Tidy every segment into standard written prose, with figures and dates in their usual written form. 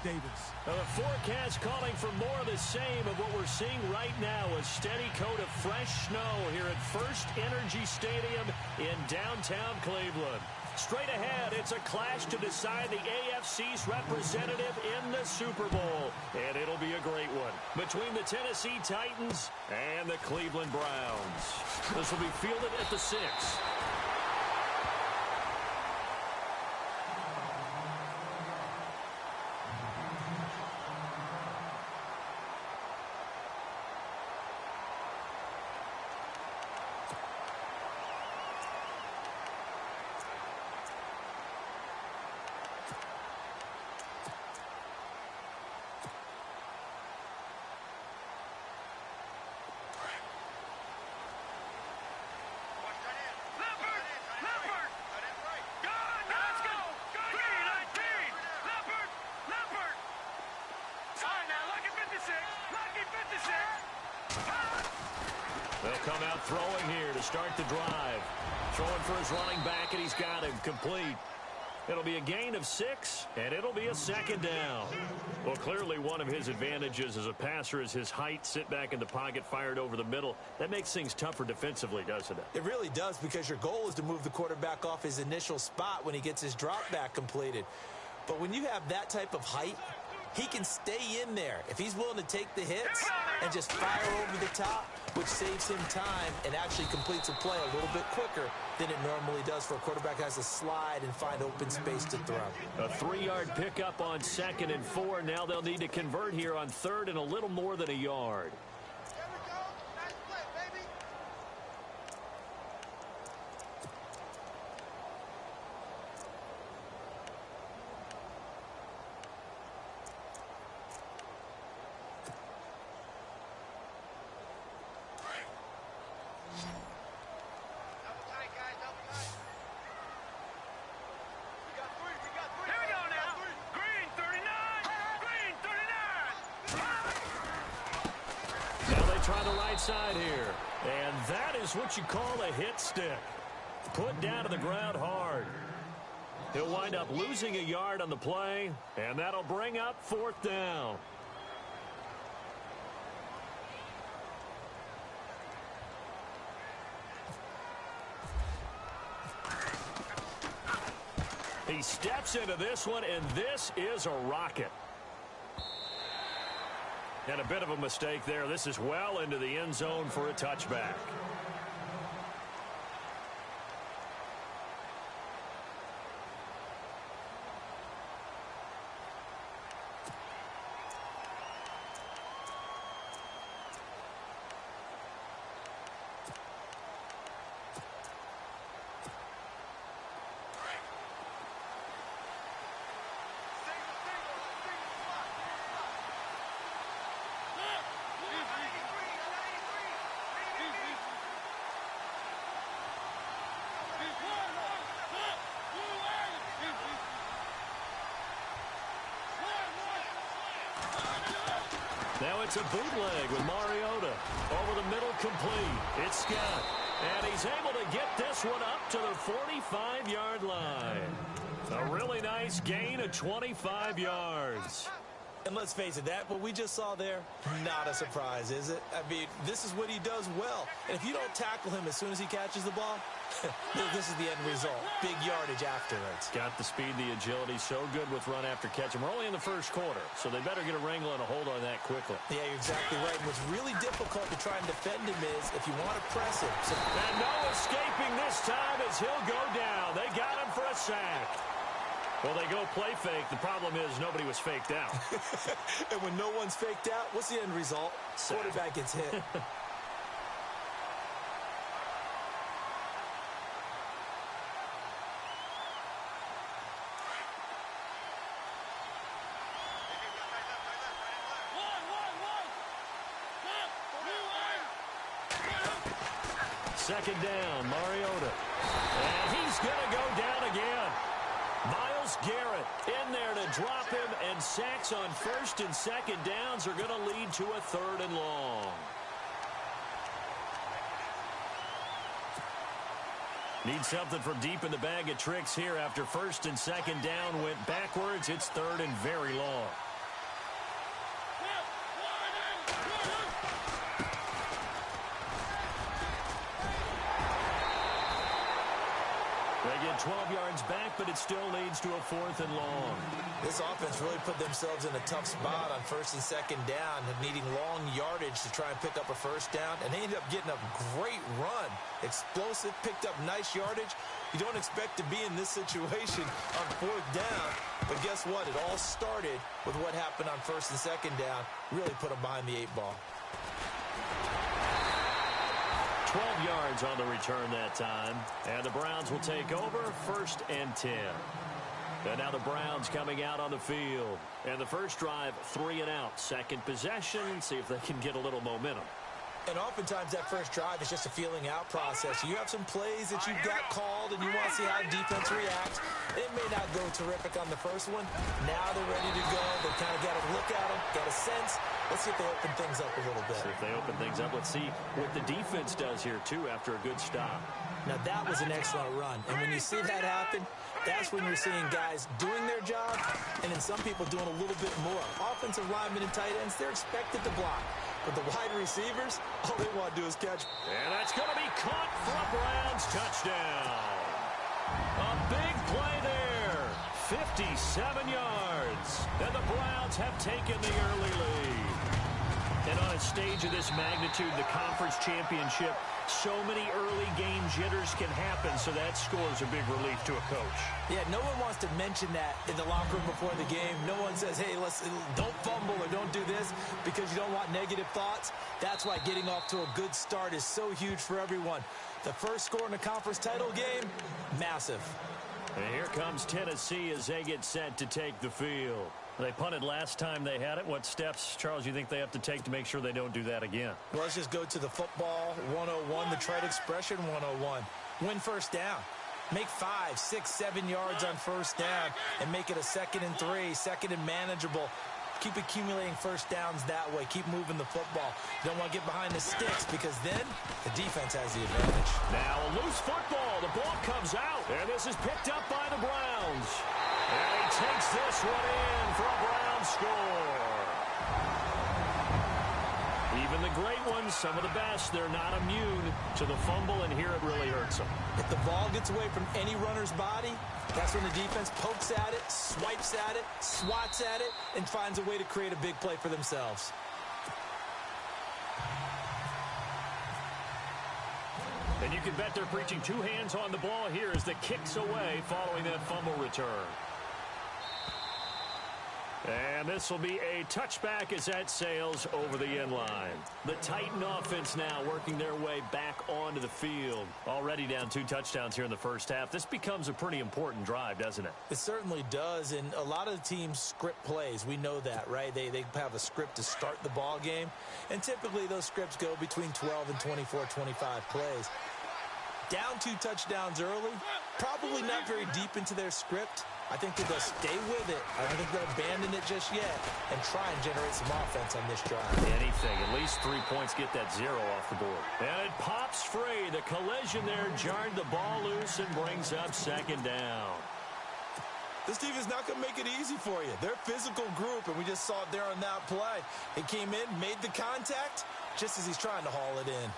Davis. The forecast calling for more of the same of what we're seeing right now, a steady coat of fresh snow here at First Energy Stadium in downtown Cleveland. Straight ahead, it's a clash to decide the AFC's representative in the Super Bowl. And it'll be a great one between the Tennessee Titans and the Cleveland Browns. This will be fielded at the 6. They'll come out throwing here to start the drive. Throwing for his running back, and he's got him complete. It'll be a gain of 6, and it'll be a second down. Well, clearly one of his advantages as a passer is his height. Sit back in the pocket, fired over the middle. That makes things tougher defensively, doesn't it? It really does, because your goal is to move the quarterback off his initial spot when he gets his drop back completed. But when you have that type of height, he can stay in there if he's willing to take the hits and just fire over the top, which saves him time and actually completes a play a little bit quicker than it normally does for a quarterback who has to slide and find open space to throw. A 3-yard pickup on 2nd and 4. Now they'll need to convert here on 3rd and a little more than a yard. Try the right side here. And that is what you call a hit stick. Put down to the ground hard. He'll wind up losing a yard on the play, and that'll bring up 4th down. He steps into this one, and this is a rocket. And a bit of a mistake there. This is well into the end zone for a touchback. Now it's a bootleg with Mariota. Over the middle, complete. It's Scott. And he's able to get this one up to the 45-yard line. A really nice gain of 25 yards. And let's face it, that what we just saw there, not a surprise, is it? I mean, this is what he does well. And if you don't tackle him as soon as he catches the ball, this is the end result. Big yardage afterwards. Got the speed, the agility, so good with run after catch. And we're only in the first quarter, so they better get a wrangle and a hold on that quickly. Yeah, you're exactly right. And what's really difficult to try and defend him is if you want to press him. And no escaping this time as he'll go down. They got him for a sack. Well, they go play fake. The problem is nobody was faked out. And when no one's faked out, what's the end result? Sack. Quarterback gets hit. Second down, Mariota. And he's going to go down again. Myles Garrett in there to drop him, and sacks on 1st and 2nd downs are going to lead to a 3rd and long. Need something from deep in the bag of tricks here after 1st and 2nd down went backwards. It's 3rd and very long. about 12 yards back, but it still leads to a 4th and long. This offense really put themselves in a tough spot on 1st and 2nd down, needing long yardage to try and pick up a 1st down, and they ended up getting a great run. Explosive, picked up nice yardage. You don't expect to be in this situation on 4th down, but guess what? It all started with what happened on 1st and 2nd down. Really put them behind the 8 ball. 12 yards on the return that time. And the Browns will take over 1st and 10. And now the Browns coming out on the field. And the first drive, 3 and out. Second possession, see if they can get a little momentum. And oftentimes that first drive is just a feeling out process. You have some plays that you've got called and you want to see how defense reacts. It may not go terrific on the first one. Now they're ready to go. They've kind of got a look at them, got a sense. Let's see if they open things up a little bit. See if they open things up. Let's see what the defense does here, too, after a good stop. Now, that was an excellent run. And when you see that happen, that's when you're seeing guys doing their job and then some people doing a little bit more. Offensive linemen and tight ends, they're expected to block. But the wide receivers, all they want to do is catch. And that's going to be caught for a Browns touchdown. A big play there. 57 yards. And the Browns have taken the early lead. And on a stage of this magnitude, the conference championship, so many early game jitters can happen, so that scores a big relief to a coach. Yeah, no one wants to mention that in the locker room before the game. No one says, hey, don't fumble or don't do this because you don't want negative thoughts. That's why getting off to a good start is so huge for everyone. The first score in the conference title game, massive. And here comes Tennessee as they get set to take the field. They punted last time they had it. What steps, Charles, you think they have to take to make sure they don't do that again? Well, let's just go to the football 101, the trade expression 101. Win first down. Make 5, 6, 7 yards on first down and make it a 2nd and 3, 2nd and manageable. Keep accumulating first downs that way. Keep moving the football. You don't want to get behind the sticks because then the defense has the advantage. Now a loose football. The ball comes out. And this is picked up by the Browns. And he takes this one in for a Browns score. Even the great ones, some of the best, they're not immune to the fumble, and here it really hurts them. If the ball gets away from any runner's body, that's when the defense pokes at it, swipes at it, swats at it, and finds a way to create a big play for themselves. And you can bet they're preaching 2 hands on the ball here as the kick's away following that fumble return. And this will be a touchback as that sails over the end line. The Titan offense now working their way back onto the field. Already down 2 touchdowns here in the first half. This becomes a pretty important drive, doesn't it? It certainly does, and a lot of the teams script plays. We know that, right? They have a script to start the ball game, and typically those scripts go between 12 and 24, 25 plays. Down 2 touchdowns early, probably not very deep into their script. I think that they'll stay with it. I don't think they'll abandon it just yet and try and generate some offense on this drive. Anything. At least 3 points, get that 0 off the board. And it pops free. The collision there jarred the ball loose and brings up 2nd down. This team is not going to make it easy for you. They're a physical group, and we just saw it there on that play. He came in, made the contact, just as he's trying to haul it in.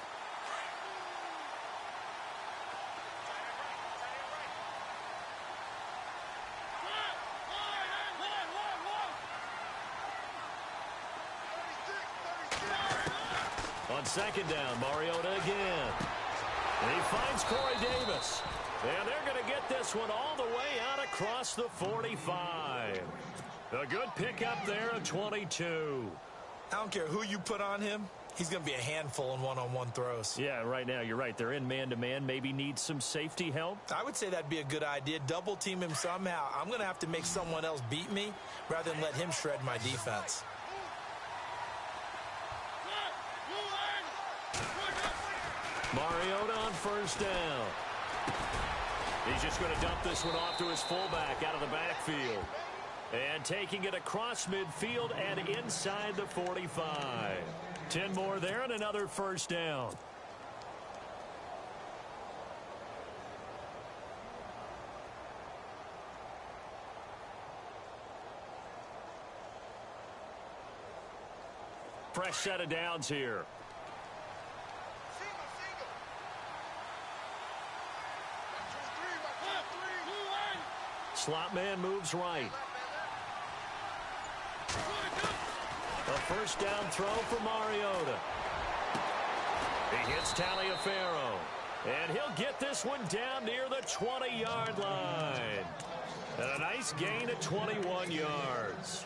On 2nd down, Mariota again. And he finds Corey Davis. And they're going to get this one all the way out across the 45. A good pickup there of 22. I don't care who you put on him. He's going to be a handful in one-on-one throws. Yeah, right now, you're right. They're in man-to-man. Maybe need some safety help. I would say that'd be a good idea. Double team him somehow. I'm going to have to make someone else beat me rather than let him shred my defense. Mariota on first down. He's just going to dump this one off to his fullback out of the backfield. And taking it across midfield and inside the 45. 10 more there and another first down. Fresh set of downs here. slot man moves right. A first down throw for Mariota. He hits Taliaferro. And he'll get this one down near the 20-yard line. And a nice gain of 21 yards.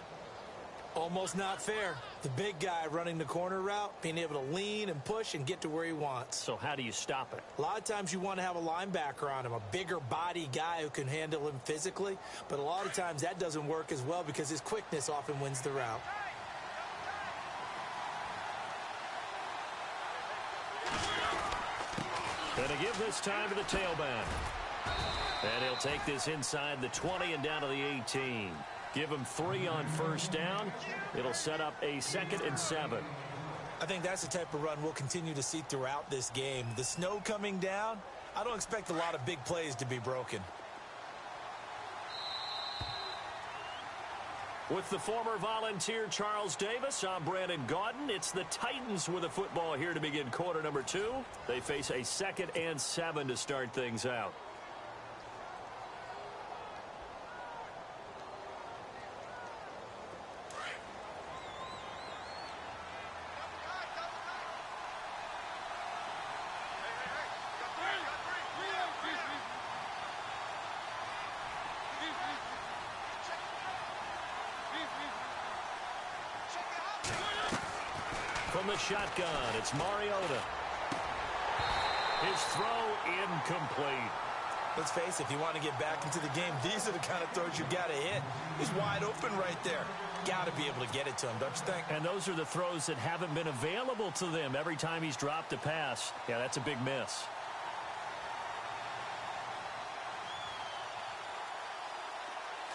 Almost not fair. The big guy running the corner route, being able to lean and push and get to where he wants. So how do you stop it? A lot of times you want to have a linebacker on him, a bigger body guy who can handle him physically. But a lot of times that doesn't work as well because his quickness often wins the route. Gonna give this time to the tailback. And he'll take this inside the 20 and down to the 18. Give him 3 on first down. It'll set up a 2nd and 7. I think that's the type of run we'll continue to see throughout this game. The snow coming down, I don't expect a lot of big plays to be broken. With the former Volunteer Charles Davis, I'm Brandon Gaudin. It's the Titans with a football here to begin quarter number 2. They face a 2nd and 7 to start things out. From the shotgun, it's Mariota. His throw incomplete. Let's face it, if you want to get back into the game, these are the kind of throws you got to hit. He's wide open right there. Got to be able to get it to him, don't you think? And those are the throws that haven't been available to them every time he's dropped a pass. Yeah, that's a big miss.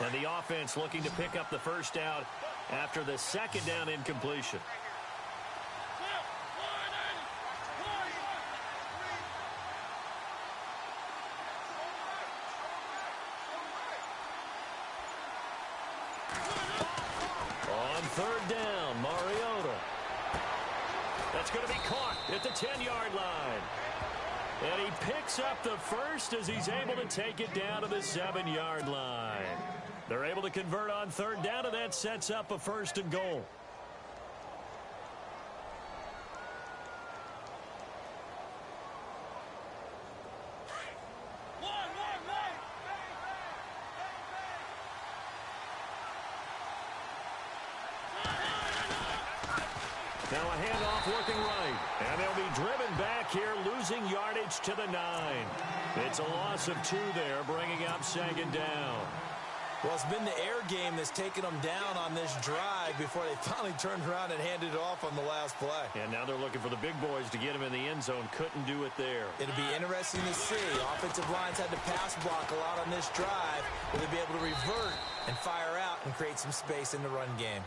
And the offense looking to pick up the first down after the 2nd down incompletion. On 3rd down, Mariota. That's going to be caught at the 10-yard line. And he picks up the first as he's able to take it down to the 7-yard line. They're able to convert on 3rd down, and that sets up a 1st and goal. Now a handoff looking right. And they'll be driven back here, losing yardage to the 9. It's a loss of 2 there, bringing up 2nd down. Well, it's been the air game that's taken them down on this drive before they finally turned around and handed it off on the last play. And now they're looking for the big boys to get him in the end zone. Couldn't do it there. It'll be interesting to see. Offensive lines had to pass block a lot on this drive. Will they be able to revert and fire out and create some space in the run game?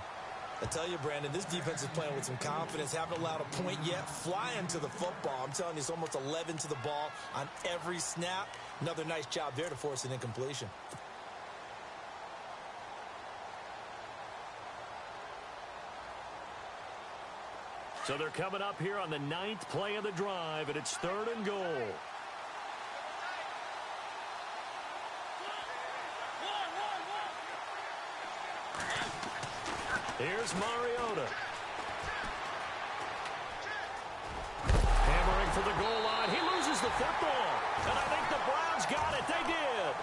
I tell you, Brandon, this defense is playing with some confidence. Haven't allowed a point yet. Flying to the football. I'm telling you, it's almost 11 to the ball on every snap. Another nice job there to force an incompletion. So they're coming up here on the 9th play of the drive, and it's 3rd and goal. Here's Mariota. Hammering for the goal line. He loses the football. And I think the Browns got it. They did.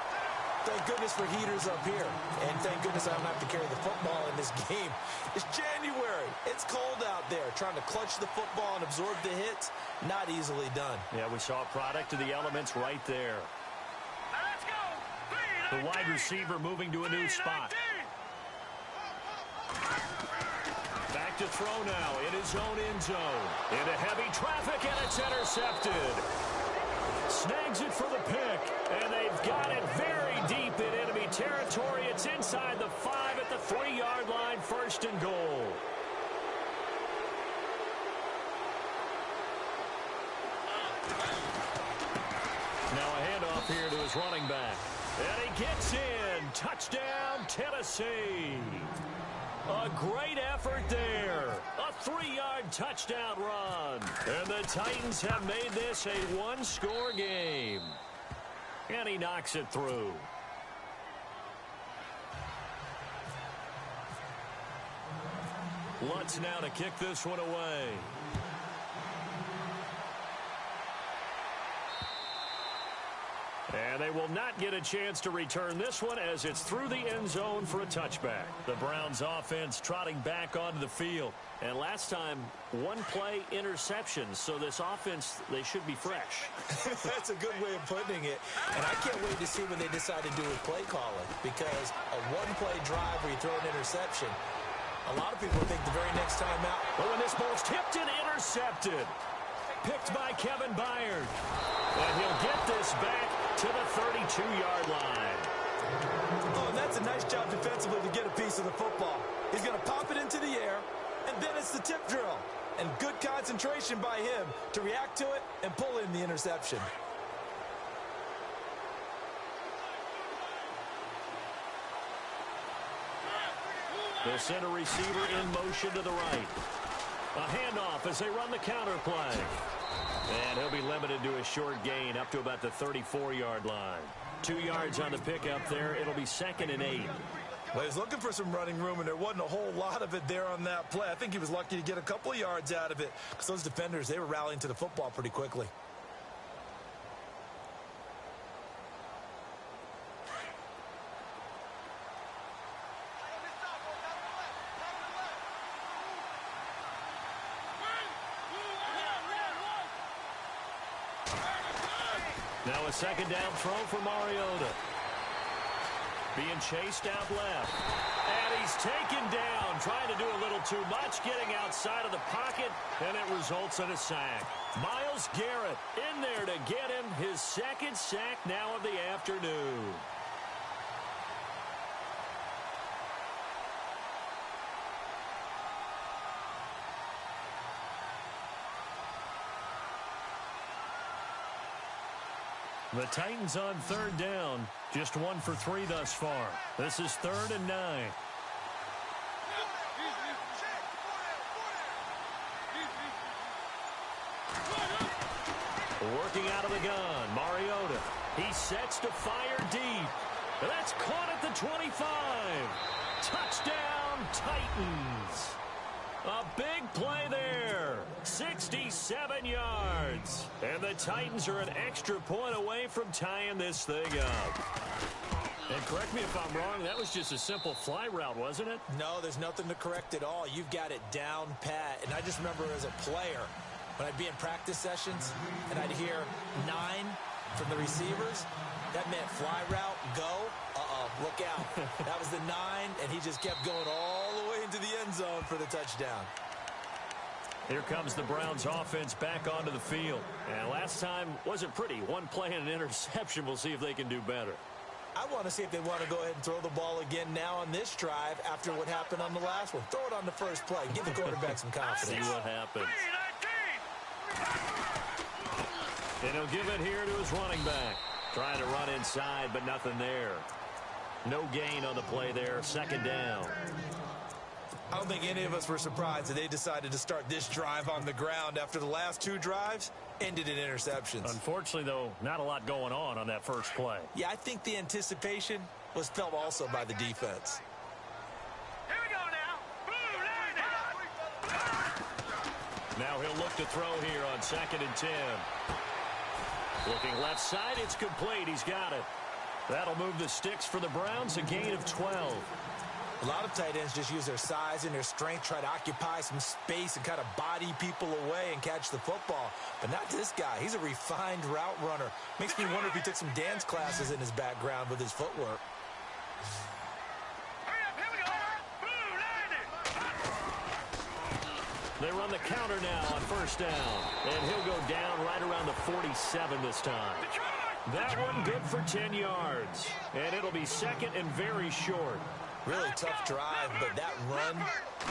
Thank goodness for heaters up here. And thank goodness I don't have to carry the football in this game. It's January. It's cold out there. Trying to clutch the football and absorb the hits, not easily done. Yeah, we saw a product of the elements right there. Let's go. The wide receiver moving to a new spot. Back to throw now in his own end zone. Into heavy traffic, and it's intercepted. Snags it for the pick, and they've got it very deep in enemy territory. It's inside the 5 at the 3-yard line, 1st and goal. Now a handoff here to his running back. And he gets in. Touchdown, Tennessee. A great effort there. A 3-yard touchdown run. And the Titans have made this a 1-score game. And he knocks it through. Lutz now to kick this one away. And they will not get a chance to return this one as it's through the end zone for a touchback. The Browns offense trotting back onto the field. And last time, one play interception. So this offense, they should be fresh. That's a good way of putting it. And I can't wait to see what they decide to do with play calling. Because a one-play drive where you throw an interception, a lot of people think the very next time out. But when this ball's tipped and intercepted. Picked by Kevin Byard. And he'll get this back to the 32-yard line. Oh, and that's a nice job defensively to get a piece of the football. He's going to pop it into the air, and then it's the tip drill. And good concentration by him to react to it and pull in the interception. The center receiver in motion to the right. A handoff as they run the counter play. And he'll be limited to a short gain up to about the 34-yard line. 2 yards on the pickup there. It'll be 2nd and 8. Well, he's looking for some running room, and there wasn't a whole lot of it there on that play. I think he was lucky to get a couple of yards out of it because those defenders, they were rallying to the football pretty quickly. Now a second down throw for Mariota. Being chased out left. And he's taken down, trying to do a little too much, getting outside of the pocket, and it results in a sack. Myles Garrett in there to get him his second sack now of the afternoon. The Titans on 3rd down. Just 1 for 3 thus far. This is 3rd and 9. Working out of the gun, Mariota. He sets to fire deep. That's caught at the 25. Touchdown, Titans. A big play there. 67 yards. And the Titans are an extra point away from tying this thing up. And correct me if I'm wrong, that was just a simple fly route, wasn't it? No, there's nothing to correct at all. You've got it down pat. And I just remember as a player, when I'd be in practice sessions and I'd hear 9 from the receivers, that meant fly route, go. Look out. That was the 9, and he just kept going all the way into the end zone for the touchdown. Here comes the Browns offense back onto the field. And last time wasn't pretty. One play and an interception. We'll see if they can do better. I want to see if they want to go ahead and throw the ball again now on this drive after what happened on the last one. Throw it on the first play. Give the quarterback some confidence. See what happens. And he'll give it here to his running back. Trying to run inside, but nothing there. No gain on the play there. 2nd down. I don't think any of us were surprised that they decided to start this drive on the ground after the last 2 drives ended in interceptions. Unfortunately, though, not a lot going on that first play. Yeah, I think the anticipation was felt also by the defense. Here we go now. Now he'll look to throw here on 2nd and 10. Looking left side, it's complete. He's got it. That'll move the sticks for the Browns, a gain of 12. A lot of tight ends just use their size and their strength, try to occupy some space and kind of body people away and catch the football. But not this guy. He's a refined route runner. Makes me wonder if he took some dance classes in his background with his footwork. They run the counter now on 1st down. And he'll go down right around the 47 this time. That one good for 10 yards. And it'll be 2nd and very short. Really tough drive, but that run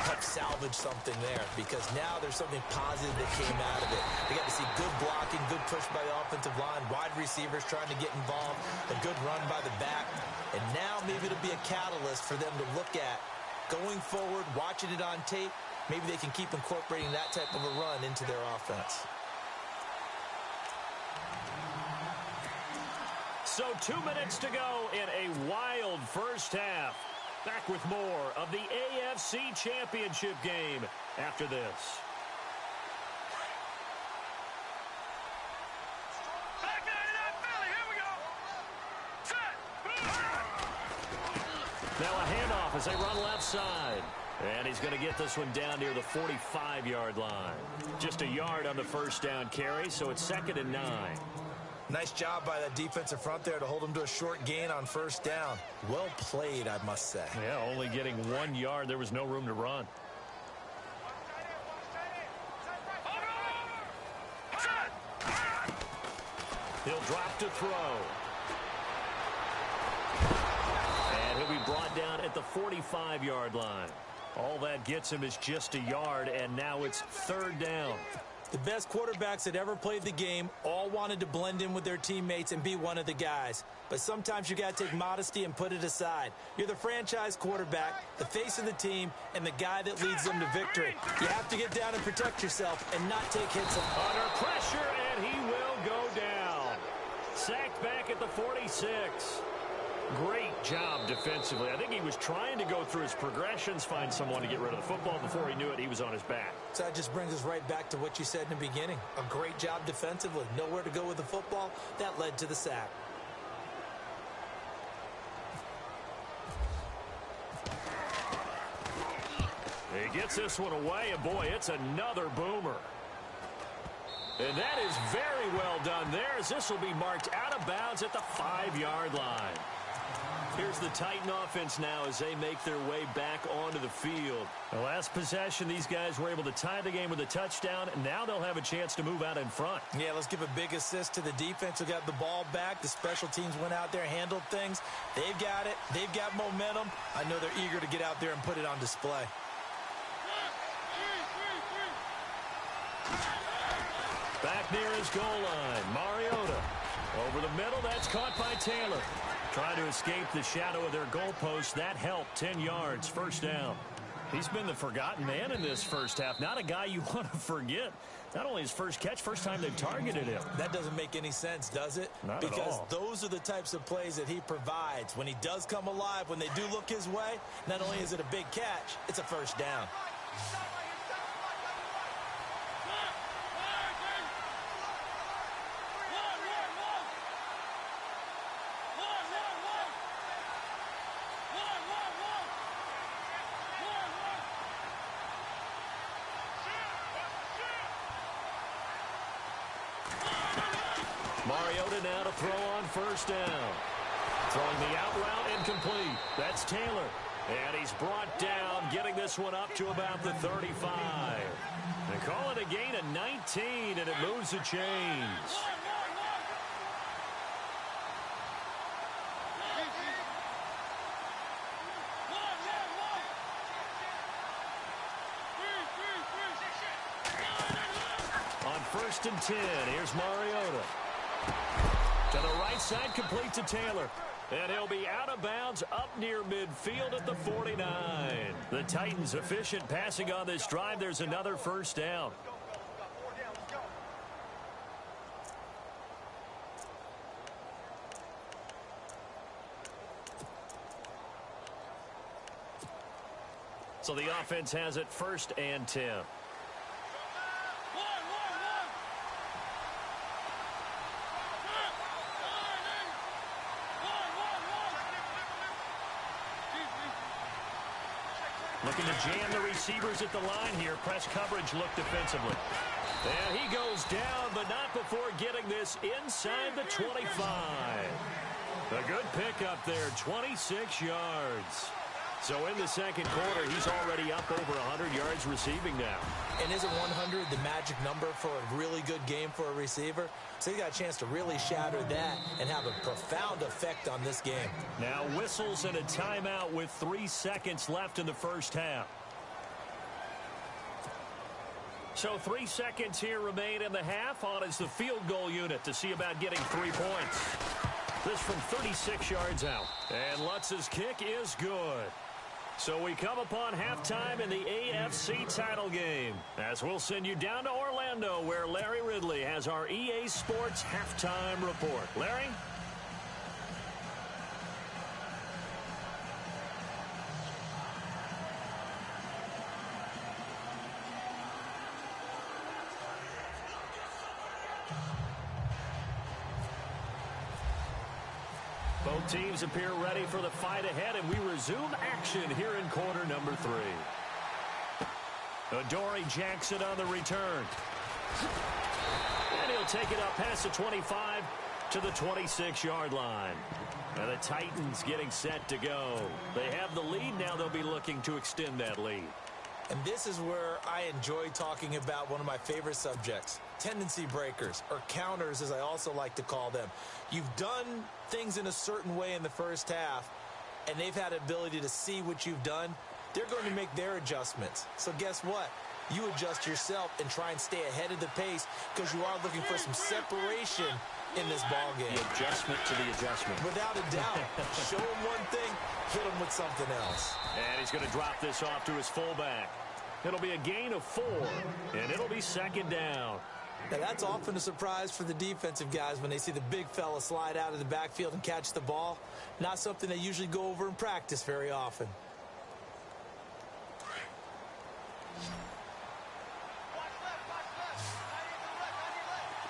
helped salvage something there because now there's something positive that came out of it. They got to see good blocking, good push by the offensive line, wide receivers trying to get involved, a good run by the back. And now maybe it'll be a catalyst for them to look at going forward, watching it on tape. Maybe they can keep incorporating that type of a run into their offense. So 2 minutes to go in a wild first half. Back with more of the AFC Championship game after this. Back 99 Philly, here we go. Set. Now a handoff as they run left side. And he's going to get this one down near the 45-yard line. Just a yard on the first down carry, so it's 2nd and 9. Nice job by that defensive front there to hold him to a short gain on first down. Well played, I must say. Yeah, only getting 1 yard. There was no room to run. He'll drop to throw. And he'll be brought down at the 45-yard line. All that gets him is just a yard, and now it's 3rd down. The best quarterbacks that ever played the game all wanted to blend in with their teammates and be one of the guys. But sometimes you got to take modesty and put it aside. You're the franchise quarterback, the face of the team, and the guy that leads them to victory. You have to get down and protect yourself and not take hits. Under pressure, and he will go down. Sacked back at the 46. Great job defensively. I think he was trying to go through his progressions, find someone to get rid of the football. Before he knew it, he was on his back. So that just brings us right back to what you said in the beginning. A great job defensively. Nowhere to go with the football. That led to the sack. He gets this one away, and boy, it's another boomer. And that is very well done there, as this will be marked out of bounds at the 5-yard line. Here's the Titan offense now as they make their way back onto the field. The last possession, these guys were able to tie the game with a touchdown, and now they'll have a chance to move out in front. Yeah, let's give a big assist to the defense who got the ball back. The special teams went out there, handled things. They've got it. They've got momentum. I know they're eager to get out there and put it on display. Back near his goal line, Mariota. Over the middle, that's caught by Taylor. Trying to escape the shadow of their goalpost. That helped. 10 yards, 1st down. He's been the forgotten man in this first half. Not a guy you want to forget. Not only his first catch, first time they've targeted him. That doesn't make any sense, does it? Not at all. Because those are the types of plays that he provides. When he does come alive, when they do look his way, not only is it a big catch, it's a 1st down. Mariota now to throw on 1st down. Throwing the out route incomplete. That's Taylor. And he's brought down, getting this one up to about the 35. They call it a gain of 19, and it moves the chains. On 1st and 10, here's Mariota. To the right side, complete to Taylor. And he'll be out of bounds up near midfield at the 49. The Titans efficient passing on this drive. There's another 1st down. So the offense has it 1st and 10. Looking to jam the receivers at the line here. Press coverage look defensively. And he goes down, but not before getting this inside the 25. A good pickup there, 26 yards. So in the 2nd quarter, he's already up over 100 yards receiving now. And isn't 100 the magic number for a really good game for a receiver? So he got a chance to really shatter that and have a profound effect on this game. Now whistles and a timeout with 3 seconds left in the first half. So 3 seconds here remain in the half. On is the field goal unit to see about getting 3 points. This from 36 yards out. And Lutz's kick is good. So we come upon halftime in the AFC title game, as we'll send you down to Orlando, where Larry Ridley has our EA Sports halftime report. Larry? Teams appear ready for the fight ahead, and we resume action here in quarter number 3. Adoree Jackson on the return. And he'll take it up past the 25 to the 26-yard line. And the Titans getting set to go. They have the lead now. They'll be looking to extend that lead. And this is where I enjoy talking about one of my favorite subjects, tendency breakers, or counters as I also like to call them. You've done things in a certain way in the first half, and they've had the ability to see what you've done. They're going to make their adjustments. So guess what? You adjust yourself and try and stay ahead of the pace because you are looking for some separation in this ball game. The adjustment to the adjustment. Without a doubt. Show him one thing, hit him with something else. And he's going to drop this off to his fullback. It'll be a gain of 4, and it'll be second down. Now, that's often a surprise for the defensive guys when they see the big fella slide out of the backfield and catch the ball. Not something they usually go over in practice very often.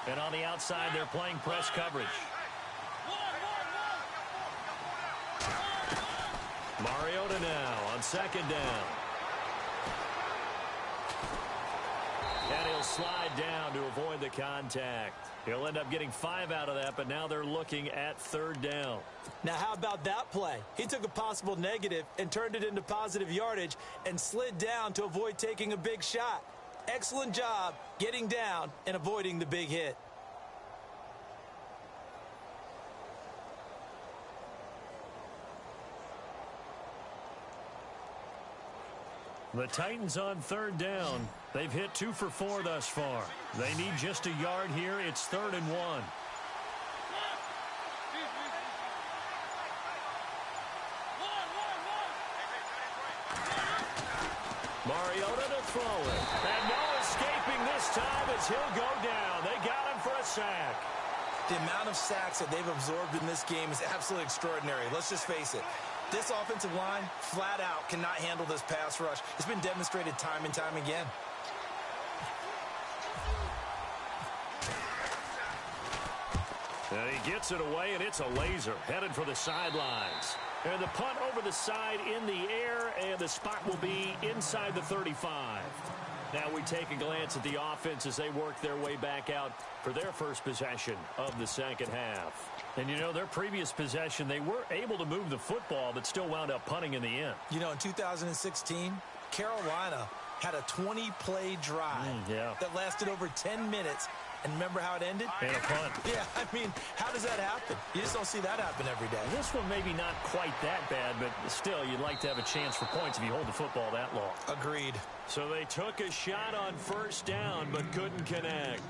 And on the outside, they're playing press coverage. Mariota now on second down. And he'll slide down to avoid the contact. He'll end up getting 5 out of that, but now they're looking at third down. Now, how about that play? He took a possible negative and turned it into positive yardage and slid down to avoid taking a big shot. Excellent job getting down and avoiding the big hit. The Titans on third down. They've hit 2 for 4 thus far. They need just a yard here. It's 3rd and 1. Mariota to throw it. And no escaping this time as he'll go down. They got him for a sack. The amount of sacks that they've absorbed in this game is absolutely extraordinary. Let's just face it. This offensive line, flat out, cannot handle this pass rush. It's been demonstrated time and time again. And he gets it away, and it's a laser headed for the sidelines. And the punt over the side in the air, and the spot will be inside the 35. Now we take a glance at the offense as they work their way back out for their first possession of the second half. And, you know, their previous possession, they were able to move the football, but still wound up punting in the end. You know, in 2016, Carolina had a 20-play drive that lasted over 10 minutes. And remember how it ended? And a punt. Yeah, I mean, how does that happen? You just don't see that happen every day. This one maybe not quite that bad, but still, you'd like to have a chance for points if you hold the football that long. Agreed. So they took a shot on first down, but couldn't connect.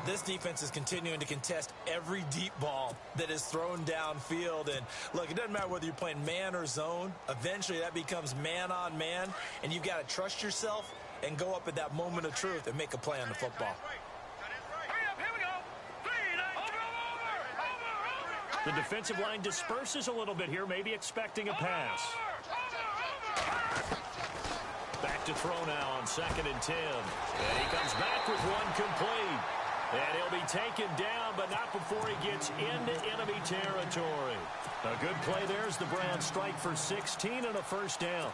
This defense is continuing to contest every deep ball that is thrown downfield. And, look, it doesn't matter whether you're playing man or zone. Eventually, that becomes man-on-man, and you've got to trust yourself and go up at that moment of truth and make a play on the football. The defensive line disperses a little bit here, maybe expecting a pass. Back to throw now on 2nd and 10. And he comes back with one complete. And he'll be taken down, but not before he gets into enemy territory. A good play there as the Browns strike for 16 and a first down.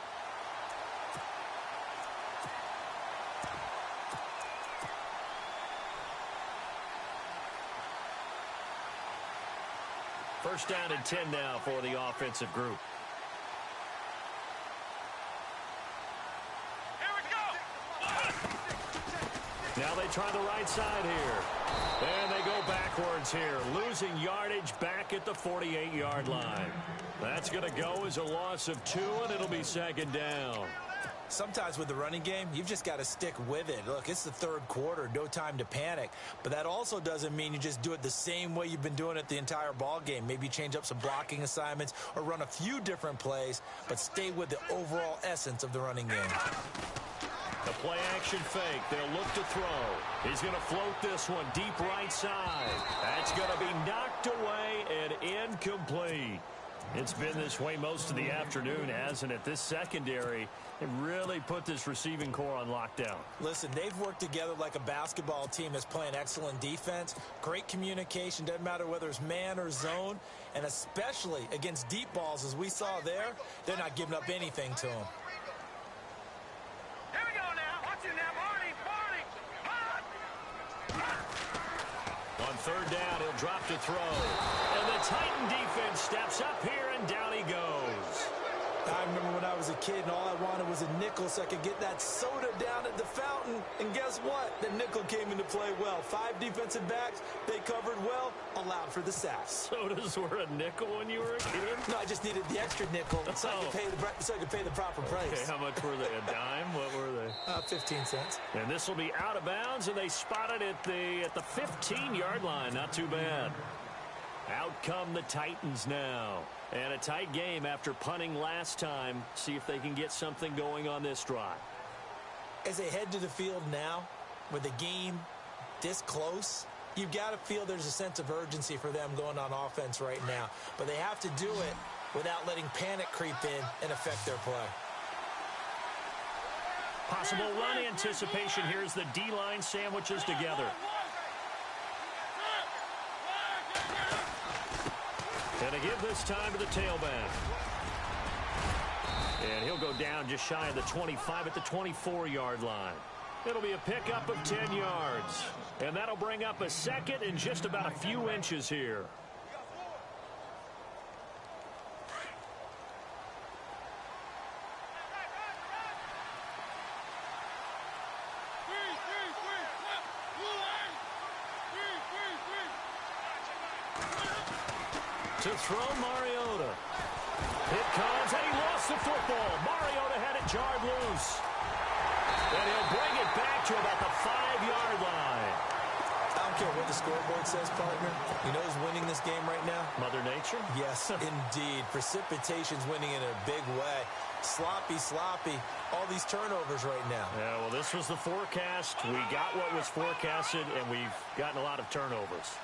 First down and 10 now for the offensive group. Here we go. Now they try the right side here. And they go backwards here, losing yardage back at the 48-yard line. That's going to go as a loss of 2, and it'll be second down. Sometimes with the running game, you've just got to stick with it. Look, it's the third quarter, no time to panic. But that also doesn't mean you just do it the same way you've been doing it the entire ball game. Maybe change up some blocking assignments or run a few different plays, but stay with the overall essence of the running game. The play action fake. They'll look to throw. He's going to float this one deep right side. That's going to be knocked away and incomplete. It's been this way most of the afternoon, hasn't it? This secondary, it really put this receiving core on lockdown. Listen, they've worked together like a basketball team that's playing excellent defense. Great communication, doesn't matter whether it's man or zone. And especially against deep balls, as we saw there, they're not giving up anything to them. Here we go now. Watch it now, Barney. On third down, he'll drop to throw. And the Titan defense steps up here, and down he goes. I remember when I was a kid and all I wanted was a nickel so I could get that soda down at the fountain. And guess what? The nickel came into play well. 5 defensive backs, they covered well, allowed for the sacks. Sodas were a nickel when you were a kid? No, I just needed the extra nickel so I could pay the proper price. Okay, how much were they? A dime? What were they? 15 cents. And this will be out of bounds, and they spot it at the 15-yard line. Not too bad. Out come the Titans now. And a tight game after punting last time. See if they can get something going on this drive. As they head to the field now, with the game this close, you've got to feel there's a sense of urgency for them going on offense right now. But they have to do it without letting panic creep in and affect their play. Possible run anticipation here as the D-line sandwiches together. And to give this time to the tailback. And he'll go down just shy of the 25 at the 24-yard line. It'll be a pickup of 10 yards. And that'll bring up a second and just about a few inches here. To throw Mariota. It comes, and he lost the football. Mariota had it jarred loose. And he'll bring it back to about the 5-yard line. I don't care what the scoreboard says, partner. You know who's winning this game right now? Mother Nature? Yes, indeed. Precipitation's winning in a big way. Sloppy. All these turnovers right now. Yeah, well, this was the forecast. We got what was forecasted, and we've gotten a lot of turnovers.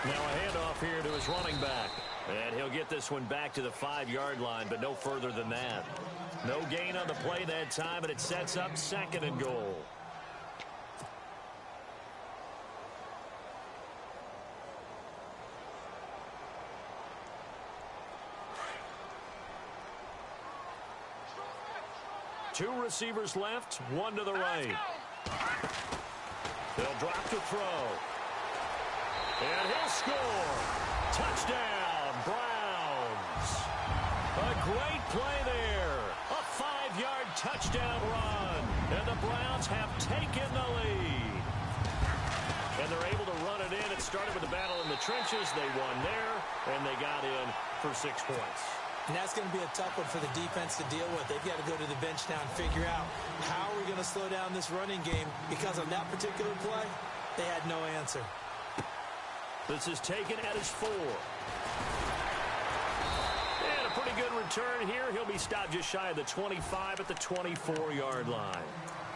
Now a handoff here to his running back. And he'll get this one back to the 5-yard line, but no further than that. No gain on the play that time, and it sets up 2nd and goal. Two receivers left, one to the right. They'll drop to throw. And he'll score. Touchdown, Browns. A great play there. A 5-yard touchdown run. And the Browns have taken the lead. And they're able to run it in. It started with a battle in the trenches. They won there, and they got in for 6 points. And that's going to be a tough one for the defense to deal with. They've got to go to the bench now and figure out how are we going to slow down this running game, because on that particular play, they had no answer. This is taken at his 4. And a pretty good return here. He'll be stopped just shy of the 25 at the 24-yard line.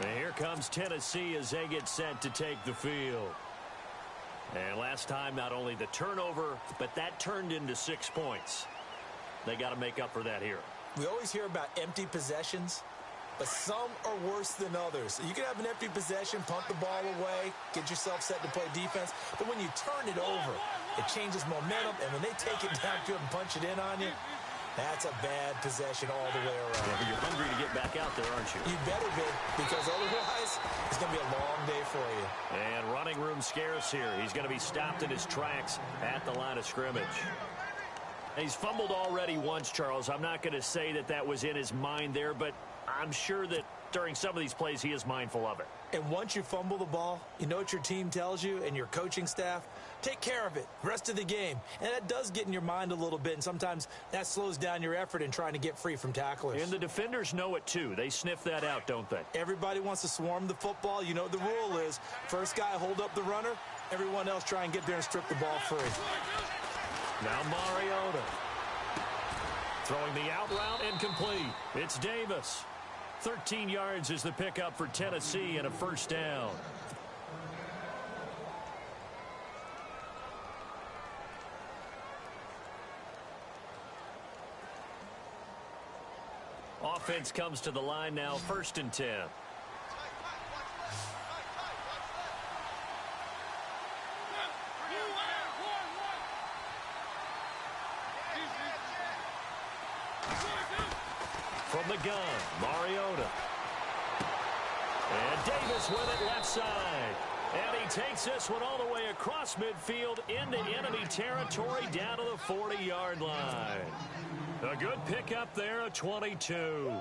And here comes Tennessee as they get set to take the field. And last time, not only the turnover, but that turned into 6 points. They got to make up for that here. We always hear about empty possessions, but some are worse than others. You can have an empty possession, punt the ball away, get yourself set to play defense, but when you turn it over, it changes momentum, and when they take it downfield and punch it in on you, that's a bad possession all the way around. Yeah, but you're hungry to get back out there, aren't you? You better be, because otherwise, it's going to be a long day for you. And running room scarce here. He's going to be stopped in his tracks at the line of scrimmage. He's fumbled already once, Charles. I'm not going to say that that was in his mind there, but I'm sure that during some of these plays he is mindful of it. And once you fumble the ball, you know what your team tells you and your coaching staff? Take care of it rest of the game. And that does get in your mind a little bit, and sometimes that slows down your effort in trying to get free from tacklers. And the defenders know it too. They sniff that out, don't they? Everybody wants to swarm the football. You know what the rule is. First guy hold up the runner, everyone else try and get there and strip the ball free. Now Mariota. Throwing the out route incomplete. It's Davis. 13 yards is the pickup for Tennessee and a first down. Offense comes to the line now, 1st and 10. From the gun, Mariota. And Davis with it left side. And he takes this one all the way across midfield into enemy territory down to the 40-yard line. A good pickup there, a 22.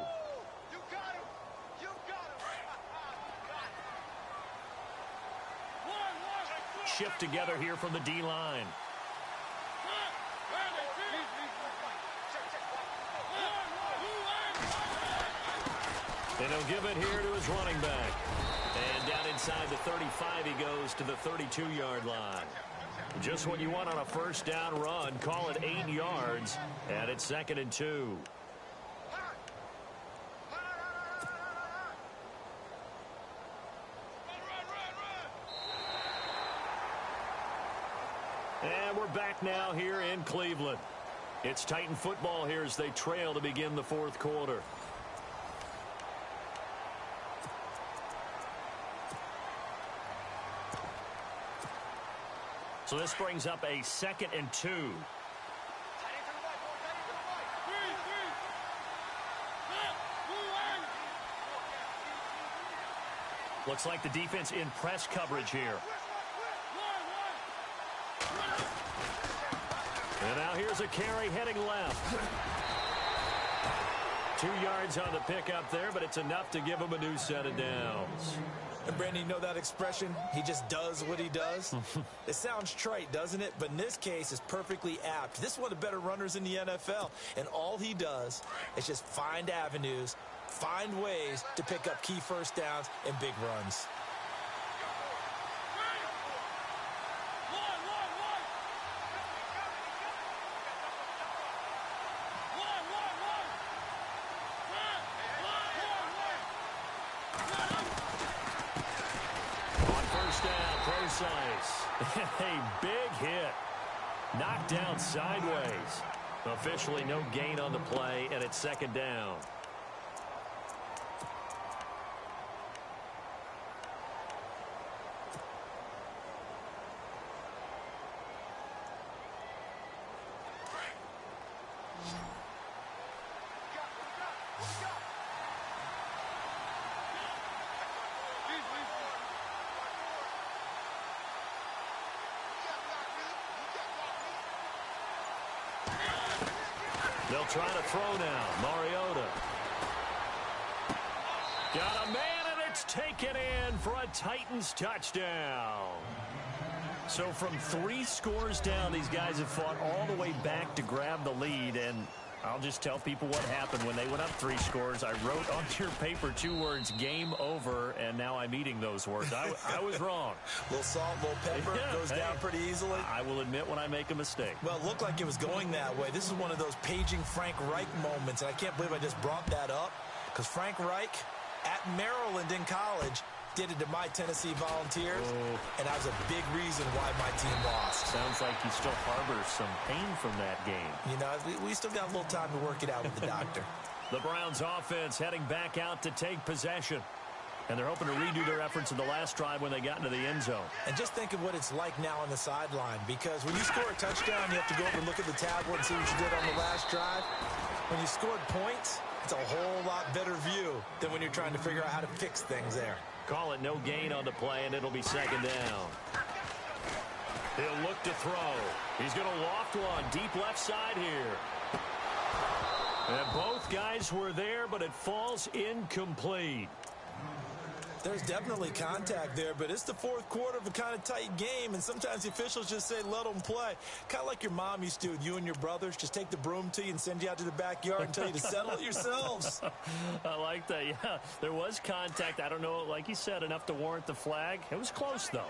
Shift together here from the D-line. And he'll give it here to his running back. And down inside the 35 he goes to the 32-yard line. Just what you want on a first down run. Call it 8 yards. And it's 2nd and 2. And we're back now here in Cleveland. It's Titan football here as they trail to begin the 4th quarter. So this brings up a 2nd and 2. Looks like the defense in press coverage here. And now here's a carry heading left. 2 yards on the pickup there, but it's enough to give him a new set of downs. And, Brandon, you know that expression? He just does what he does? It sounds trite, doesn't it? But in this case, it's perfectly apt. This is one of the better runners in the NFL. And all he does is just find avenues, find ways to pick up key first downs and big runs. A big hit. Knocked down sideways. Officially no gain on the play, and it's 2nd down. They'll try to throw now. Mariota. Got a man, and it's taken in for a Titans touchdown. So from 3 scores down, these guys have fought all the way back to grab the lead, and I'll just tell people what happened when they went up 3 scores. I wrote on your paper 2 words, game over, and now I'm eating those words. I was wrong. A little salt, a little pepper, goes down pretty easily. I will admit when I make a mistake. Well, it looked like it was going that way. This is one of those paging Frank Reich moments, and I can't believe I just brought that up, because Frank Reich at Maryland in college did it to my Tennessee Volunteers, and that was a big reason why my team lost. Sounds like you still harbor some pain from that game. You know, we still got a little time to work it out with the doctor. The Browns offense heading back out to take possession. And they're hoping to redo their efforts in the last drive when they got into the end zone. And just think of what it's like now on the sideline, because when you score a touchdown, you have to go over and look at the tablet and see what you did on the last drive. When you scored points, it's a whole lot better view than when you're trying to figure out how to fix things there. Call it no gain on the play, and it'll be 2nd down. He'll look to throw. He's going to loft one deep left side here. And both guys were there, but it falls incomplete. There's definitely contact there, but it's the 4th quarter of a kind of tight game, and sometimes the officials just say, let them play. Kind of like your mom used to with you and your brothers. Just take the broom to you and send you out to the backyard and tell you to settle it yourselves. I like that, yeah. There was contact. I don't know, like you said, enough to warrant the flag. It was close, though.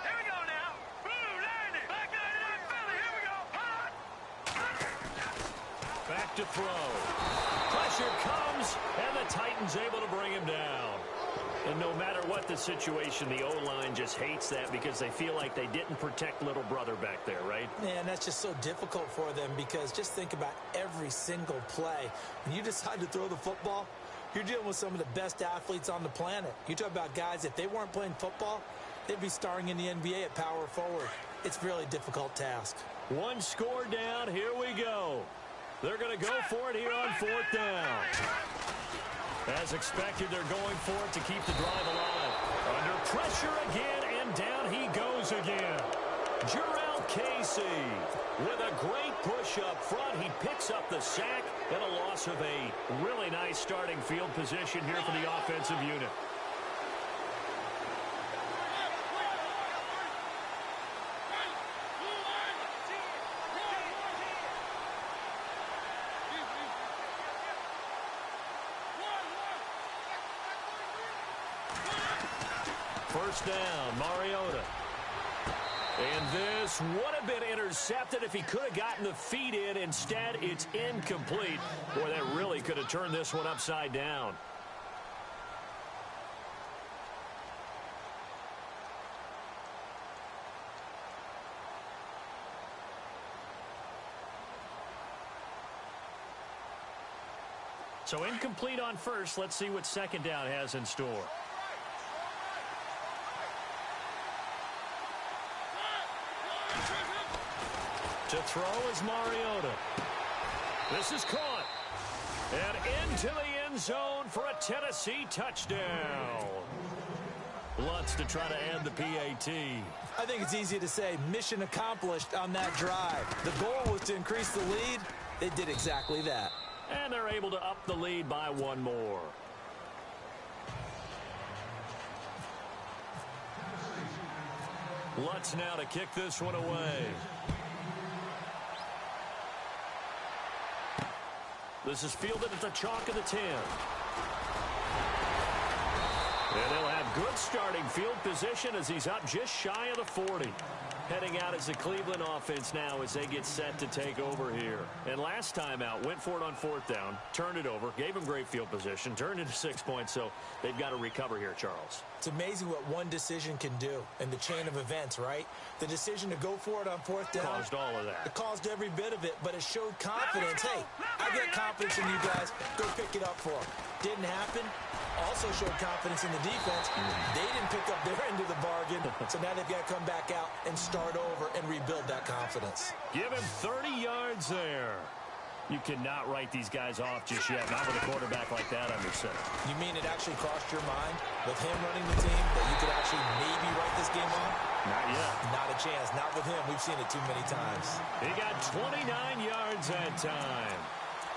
Here we go now. Blue landing. Back line up. left to throw. Pressure comes, and the Titans able to bring him down. And no matter what the situation, the O-line just hates that because they feel like they didn't protect little brother back there, right? Man, that's just so difficult for them because just think about every single play. When you decide to throw the football, you're dealing with some of the best athletes on the planet. You talk about guys, if they weren't playing football, they'd be starring in the NBA at power forward. It's a really difficult task. One score down. Here we go. They're going to go for it here on 4th down. As expected, they're going for it to keep the drive alive. Under pressure again, and down he goes again. Jarrell Casey with a great push up front. He picks up the sack and a loss of a really nice starting field position here for the offensive unit. First down, Mariota. And this would have been intercepted if he could have gotten the feet in. Instead, it's incomplete. Boy, that really could have turned this one upside down. So incomplete on first. Let's see what 2nd down has in store. To throw is Mariota. This is caught. And into the end zone for a Tennessee touchdown. Lutz to try to end the PAT. I think it's easy to say mission accomplished on that drive. The goal was to increase the lead. They did exactly that. And they're able to up the lead by one more. Lutz now to kick this one away. This is fielded at the chalk of the 10. And they'll have good starting field position as he's up just shy of the 40. Heading out as the Cleveland offense now as they get set to take over here. And last time out, went for it on 4th down, turned it over, gave him great field position, turned into 6 points, so they've got to recover here, Charles. It's amazing what one decision can do in the chain of events, right? The decision to go for it on 4th down. Caused all of that. It caused every bit of it, but it showed confidence. Hey, I got confidence in you guys. Go pick it up for them. Didn't happen. Also showed confidence in the defense. They didn't pick up their end of the bargain, so now they've got to come back out and start over and rebuild that confidence. Give him 30 yards there. You cannot write these guys off just yet, not with a quarterback like that under center. You mean it actually crossed your mind with him running the team that you could actually maybe write this game off? Not yet. Not a chance. Not with him. We've seen it too many times. He got 29 yards that time.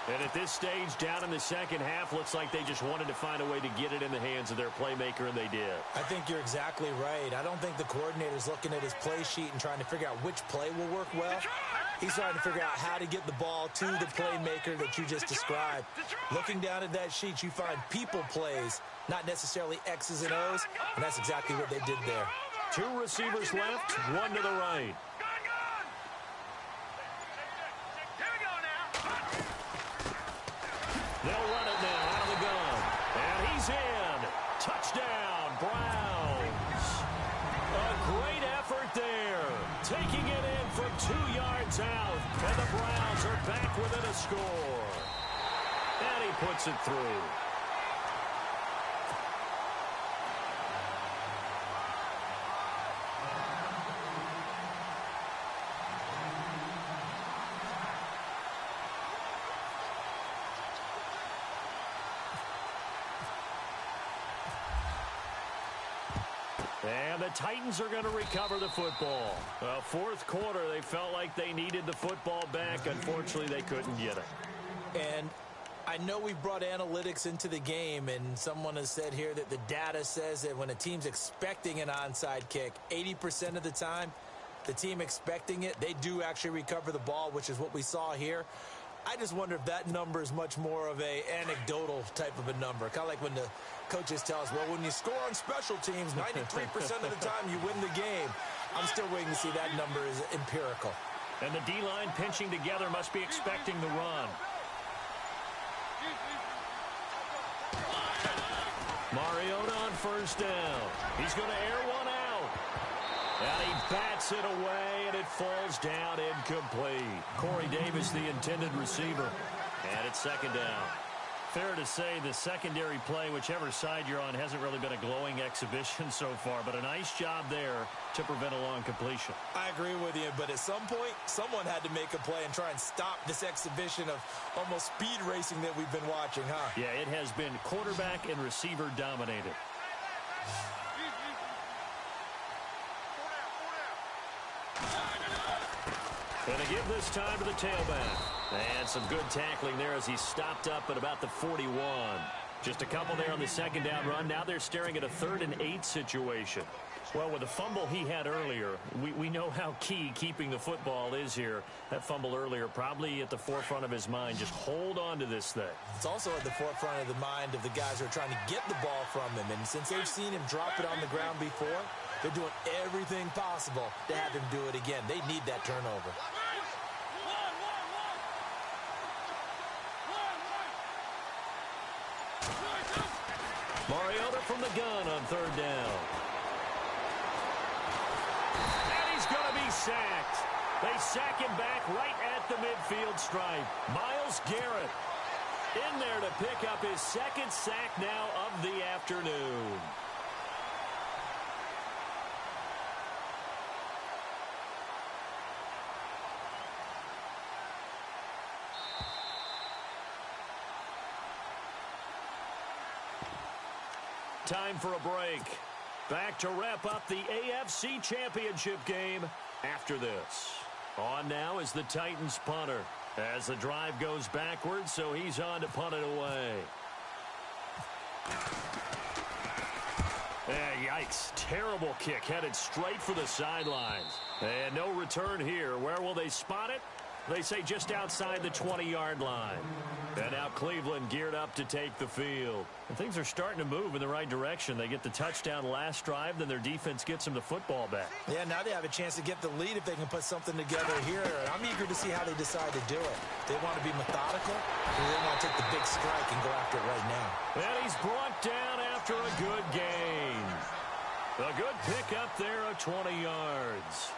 And at this stage, down in the second half, looks like they just wanted to find a way to get it in the hands of their playmaker, and they did. I think you're exactly right. I don't think the coordinator's looking at his play sheet and trying to figure out which play will work well. He's trying to figure out how to get the ball to the playmaker that you just described. Looking down at that sheet, you find people plays, not necessarily X's and O's, and that's exactly what they did there. 2 receivers left, 1 to the right. They'll run it now out of the gun. And he's in. Touchdown, Browns. A great effort there. Taking it in from 2 yards out. And the Browns are back within a score. And he puts it through. And the Titans are going to recover the football. Well, 4th quarter, they felt like they needed the football back. Unfortunately, they couldn't get it. And I know we brought analytics into the game, and someone has said here that the data says that when a team's expecting an onside kick, 80% of the time, the team expecting it, they do actually recover the ball, which is what we saw here. I just wonder if that number is much more of a anecdotal type of a number. Kind of like when the coaches tell us, well, when you score on special teams, 93% of the time you win the game. I'm still waiting to see that number is empirical. And the D-line pinching together must be expecting the run. Mariota on first down. He's going to air one out. And he bats it away, and it falls down incomplete. Corey Davis, the intended receiver. And it's second down. Fair to say the secondary play, whichever side you're on, hasn't really been a glowing exhibition so far, but a nice job there to prevent a long completion. I agree with you, but at some point, someone had to make a play and try and stop this exhibition of almost speed racing that we've been watching, huh? Yeah, it has been quarterback and receiver dominated. Going to give this time to the tailback. And some good tackling there as he stopped up at about the 41. Just a couple there on the second down run. Now they're staring at a 3rd and 8 situation. Well, with the fumble he had earlier, we know how key keeping the football is here. That fumble earlier probably at the forefront of his mind. Just hold on to this thing. It's also at the forefront of the mind of the guys who are trying to get the ball from him. And since they've seen him drop it on the ground before, they're doing everything possible to have him do it again. They need that turnover. Mariota from the gun on 3rd down. And he's going to be sacked. They sack him back right at the midfield stripe. Myles Garrett in there to pick up his 2nd sack now of the afternoon. Time for a break. Back to wrap up the AFC Championship game after this. On now is the Titans punter as the drive goes backwards, so he's on to punt it away. Yikes. Terrible kick headed straight for the sidelines. And no return here. Where will they spot it? They say just outside the 20-yard line. And now Cleveland geared up to take the field. And things are starting to move in the right direction. They get the touchdown last drive, then their defense gets them the football back. Yeah, now they have a chance to get the lead if they can put something together here. And I'm eager to see how they decide to do it. They want to be methodical, or they want to take the big strike and go after it right now. And he's brought down after a good gain. A good pickup there of 20 yards.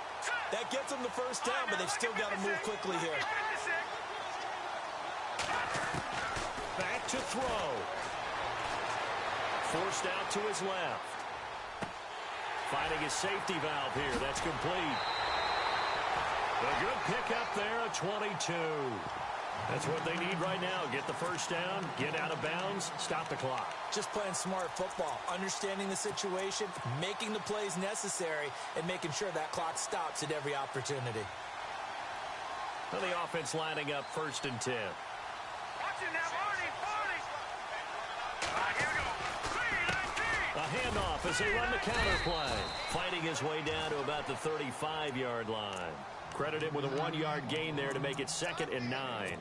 That gets them the first down, but they've still got to move quickly here. Back to throw. Forced out to his left. Finding his safety valve here. That's complete. A good pickup there at 22. That's what they need right now. Get the first down, get out of bounds, stop the clock. Just playing smart football, understanding the situation, making the plays necessary, and making sure that clock stops at every opportunity. Well, the offense lining up 1st and 10. A handoff as they run the counter play. Fighting his way down to about the 35-yard line. Credit him with a 1-yard gain there to make it 2nd and 9.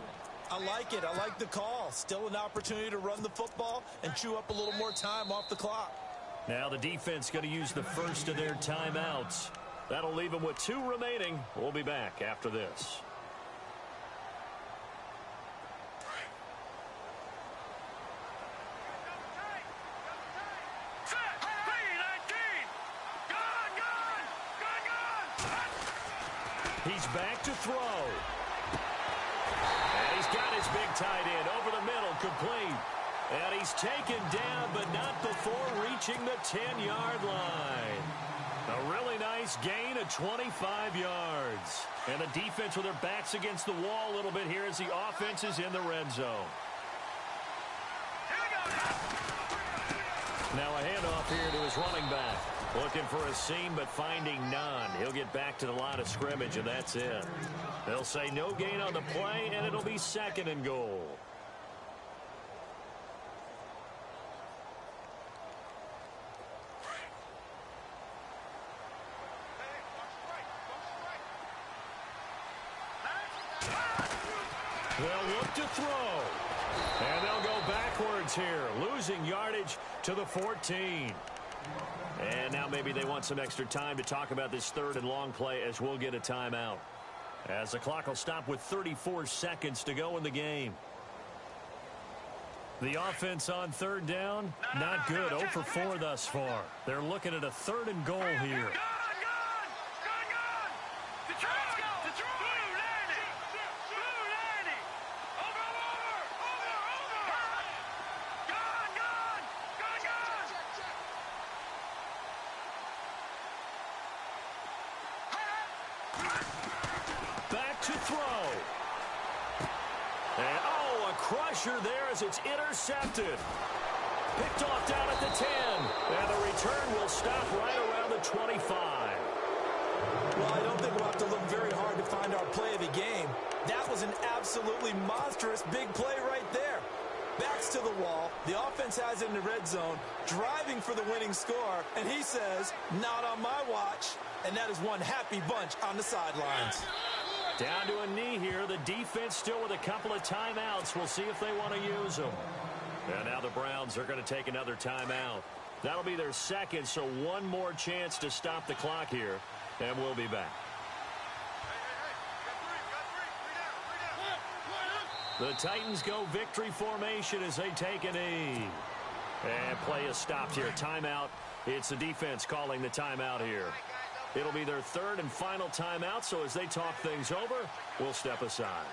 I like it. I like the call. Still an opportunity to run the football and chew up a little more time off the clock. Now the defense going to use the first of their timeouts. That'll leave them with 2 remaining. We'll be back after this. He's back to throw. And he's got his big tight end over the middle, complete. And he's taken down, but not before reaching the 10-yard line. A really nice gain of 25 yards. And the defense with their backs against the wall a little bit here as the offense is in the red zone. Now a handoff here to his running back. Looking for a seam, but finding none. He'll get back to the line of scrimmage, and that's it. They'll say no gain on the play, and it'll be 2nd and goal. They'll look to throw. And they'll go backwards here, losing yardage to the 14. And now maybe they want some extra time to talk about this 3rd and long play as we'll get a timeout. As the clock will stop with 34 seconds to go in the game. The offense on third down, not good. 0 for 4 thus far. They're looking at a 3rd and goal here. Back to throw. And, oh, a crusher there as it's intercepted. Picked off down at the 10. And the return will stop right around the 25. Well, I don't think we'll have to look very hard to find our play of the game. That was an absolutely monstrous big play right there. Backs to the wall. The offense has it in the red zone, driving for the winning score. And he says, not on my watch. And that is one happy bunch on the sidelines. Down to a knee here. The defense still with a couple of timeouts. We'll see if they want to use them. And now the Browns are going to take another timeout. That'll be their second, so one more chance to stop the clock here. And we'll be back. The Titans go victory formation as they take a knee. And play is stopped here. Timeout. It's the defense calling the timeout here. It'll be their 3rd and final timeout, so as they talk things over, we'll step aside.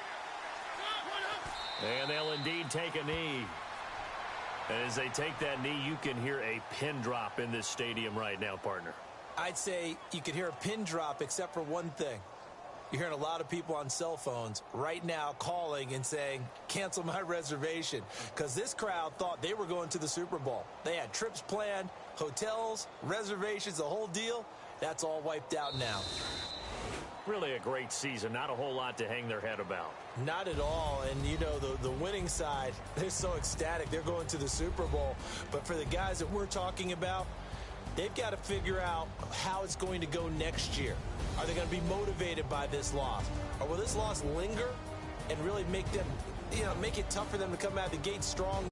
And they'll indeed take a knee. And as they take that knee, you can hear a pin drop in this stadium right now, partner. I'd say you could hear a pin drop except for one thing. You're hearing a lot of people on cell phones right now calling and saying, cancel my reservation, because this crowd thought they were going to the Super Bowl. They had trips planned, hotels, reservations, the whole deal. That's all wiped out now. Really a great season. Not a whole lot to hang their head about. Not at all. And, you know, the winning side, they're so ecstatic. They're going to the Super Bowl. But for the guys that we're talking about, they've got to figure out how it's going to go next year. Are they going to be motivated by this loss? Or will this loss linger and really make them, make it tough for them to come out of the gate strong?